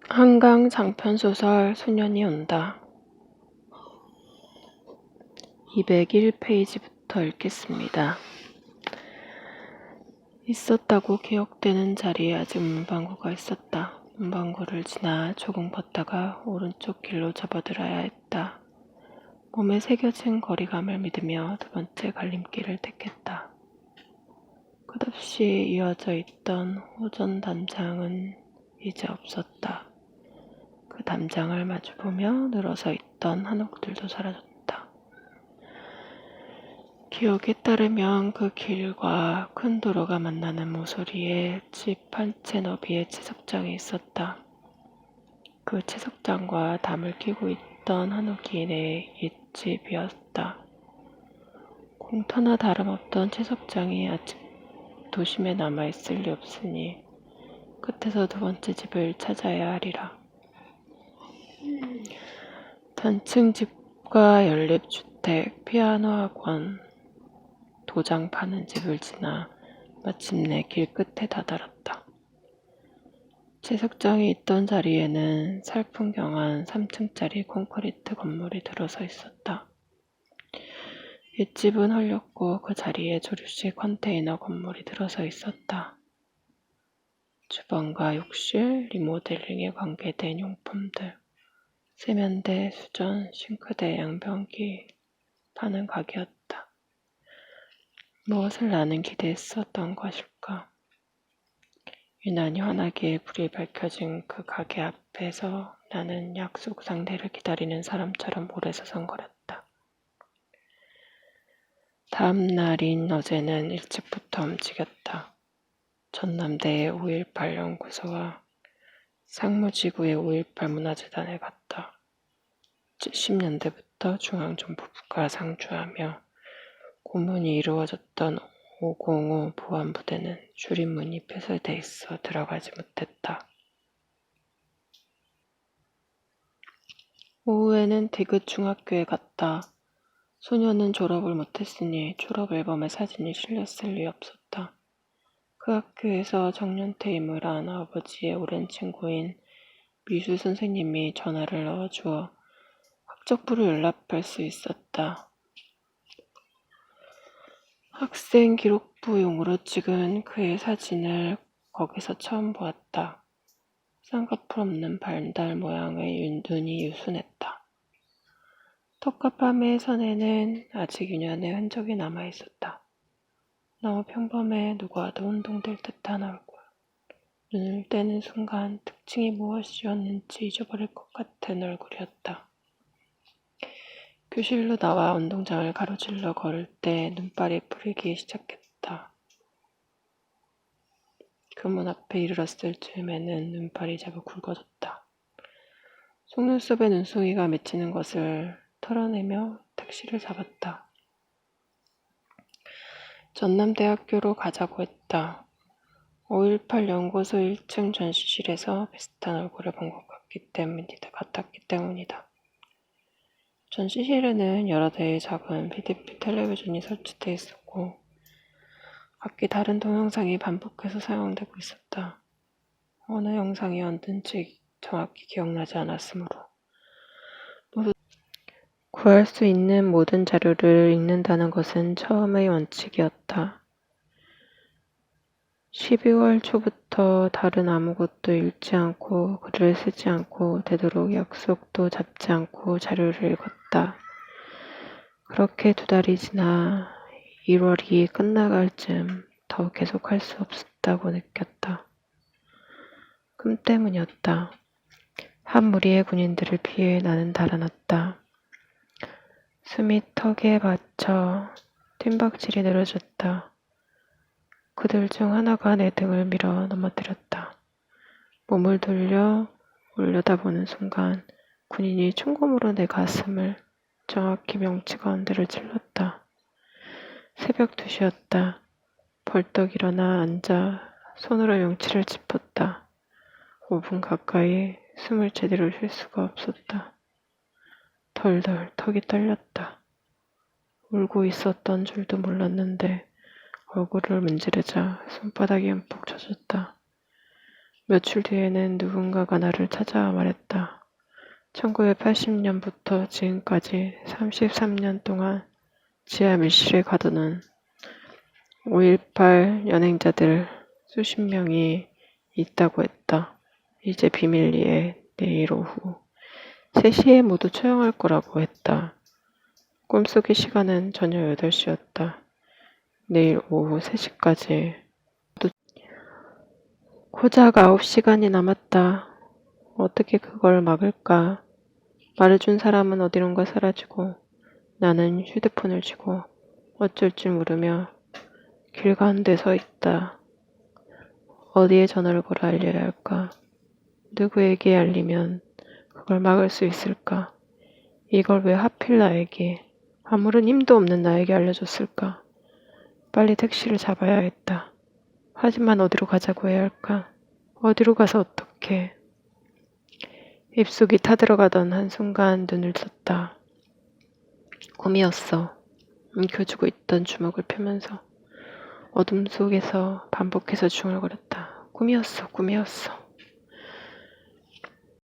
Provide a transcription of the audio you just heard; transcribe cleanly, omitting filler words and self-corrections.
한강 장편소설 소년이 온다. 201페이지부터 읽겠습니다. 있었다고 기억되는 자리에 아직 문방구가 있었다. 문방구를 지나 조금 걷다가 오른쪽 길로 접어들어야 했다. 몸에 새겨진 거리감을 믿으며 두 번째 갈림길을 택했다. 끝없이 이어져 있던 호전 담장은 이제 없었다. 그 담장을 마주보며 늘어서 있던 한옥들도 사라졌다. 기억에 따르면 그 길과 큰 도로가 만나는 모서리에 집 한 채 너비의 채석장이 있었다. 그 채석장과 담을 끼고 있던 한옥이 내 옛집이었다. 공터나 다름없던 채석장이 아직 도심에 남아있을 리 없으니 끝에서 두 번째 집을 찾아야 하리라. 단층 집과 연립주택, 피아노 학원, 도장 파는 집을 지나 마침내 길 끝에 다다랐다. 채석장이 있던 자리에는 살풍경한 3층짜리 콘크리트 건물이 들어서 있었다. 옛집은 헐렸고 그 자리에 조립식 컨테이너 건물이 들어서 있었다. 주방과 욕실, 리모델링에 관계된 용품들, 세면대, 수전, 싱크대, 양변기 파는 가게였다. 무엇을 나는 기대했었던 것일까? 유난히 환하게 불이 밝혀진 그 가게 앞에서 나는 약속 상대를 기다리는 사람처럼 오래 서성거렸다. 다음 날인 어제는 일찍부터 움직였다. 전남대의 5.18 연구소와 상무지구의 5.18 문화재단에 갔다. 70년대부터 중앙정보부가 상주하며 고문이 이루어졌던 505 보안부대는 출입문이 폐쇄돼 있어 들어가지 못했다. 오후에는 디귿 중학교에 갔다. 소녀는 졸업을 못했으니 졸업 앨범에 사진이 실렸을 리 없었다. 그 학교에서 정년퇴임을 한 아버지의 오랜 친구인 미술 선생님이 전화를 넣어주어 학적부로 연락할 수 있었다. 학생 기록부용으로 찍은 그의 사진을 거기서 처음 보았다. 쌍꺼풀 없는 발달 모양의 눈이 유순했다. 턱과 뺨의 선에는 아직 유년의 흔적이 남아있었다. 너무 평범해 누구와도 혼동될 듯한 얼굴. 눈을 떼는 순간 특징이 무엇이었는지 잊어버릴 것 같은 얼굴이었다. 교실로 나와 운동장을 가로질러 걸을 때 눈발이 풀리기 시작했다. 그 문 앞에 이르렀을 즈음에는 눈발이 제법 굵어졌다. 속눈썹에 눈송이가 맺히는 것을 털어내며 택시를 잡았다. 전남대학교로 가자고 했다. 5.18 연구소 1층 전시실에서 비슷한 얼굴을 본 것 같았기 때문이다. 전시실에는 여러 대의 작은 PDP 텔레비전이 설치되어 있었고 각기 다른 동영상이 반복해서 사용되고 있었다. 어느 영상이었는지 정확히 기억나지 않았으므로 구할 수 있는 모든 자료를 읽는다는 것은 처음의 원칙이었다. 12월 초부터 다른 아무것도 읽지 않고 글을 쓰지 않고 되도록 약속도 잡지 않고 자료를 읽었다. 그렇게 2달이 지나 1월이 끝나갈 즈음 더 계속할 수 없었다고 느꼈다. 꿈 때문이었다. 한 무리의 군인들을 피해 나는 달아났다. 숨이 턱에 받쳐 뜀박질이 늘어졌다. 그들 중 하나가 내 등을 밀어 넘어뜨렸다. 몸을 돌려 올려다보는 순간 군인이 총검으로 내 가슴을 정확히 명치 가운데를 찔렀다. 새벽 2시였다. 벌떡 일어나 앉아 손으로 명치를 짚었다. 5분 가까이 숨을 제대로 쉴 수가 없었다. 덜덜 턱이 떨렸다. 울고 있었던 줄도 몰랐는데 얼굴을 문지르자 손바닥이 움푹 젖었다. 며칠 뒤에는 누군가가 나를 찾아와 말했다. 1980년부터 지금까지 33년 동안 지하 밀실에 가두는 5.18 연행자들 수십 명이 있다고 했다. 이제 비밀리에 내일 오후 3시에 모두 처형할 거라고 했다. 꿈속의 시간은 저녁 8시였다. 내일 오후 3시까지 고작 9시간이 남았다. 어떻게 그걸 막을까? 말해준 사람은 어디론가 사라지고 나는 휴대폰을 쥐고 어쩔 줄 모르며 길 가운데 서 있다. 어디에 전화를 걸어 알려야 할까? 누구에게 알리면 그걸 막을 수 있을까? 이걸 왜 하필 나에게, 아무런 힘도 없는 나에게 알려줬을까? 빨리 택시를 잡아야겠다. 하지만 어디로 가자고 해야 할까? 어디로 가서 어떻게? 입속이 타들어가던 한순간 눈을 떴다. 꿈이었어. 움켜쥐고 있던 주먹을 펴면서 어둠 속에서 반복해서 중얼거렸다. 꿈이었어, 꿈이었어.